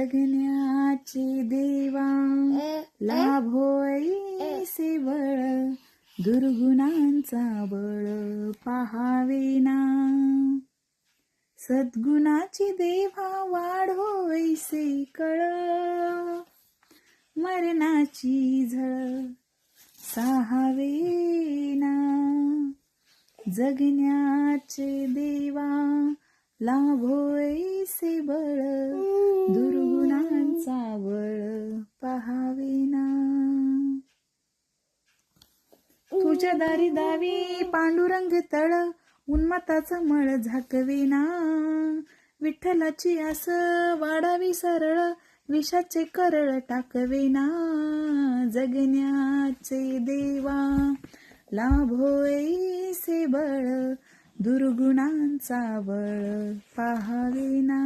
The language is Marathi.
जगण्याचे देवा लाभोईसे बळ दुर्गुणांचा बळ पाहावेना सद्गुणाची देवा वाढोईसे कळ मरणाची झळ साहावेना जगण्याचे देवा लाभोईसे बळ दुर्गुणांचा बळ पाहावेना तुझ्या दारी दावी पांडुरंग तळ उन्मताचा मळ झाकवेना विठ्ठलाची आस वाढावी सरळ विषाचे करळ टाकवेना जगण्याचे देवा लाभोईसे बळ दुर्गुणांचा बळ पाहावेना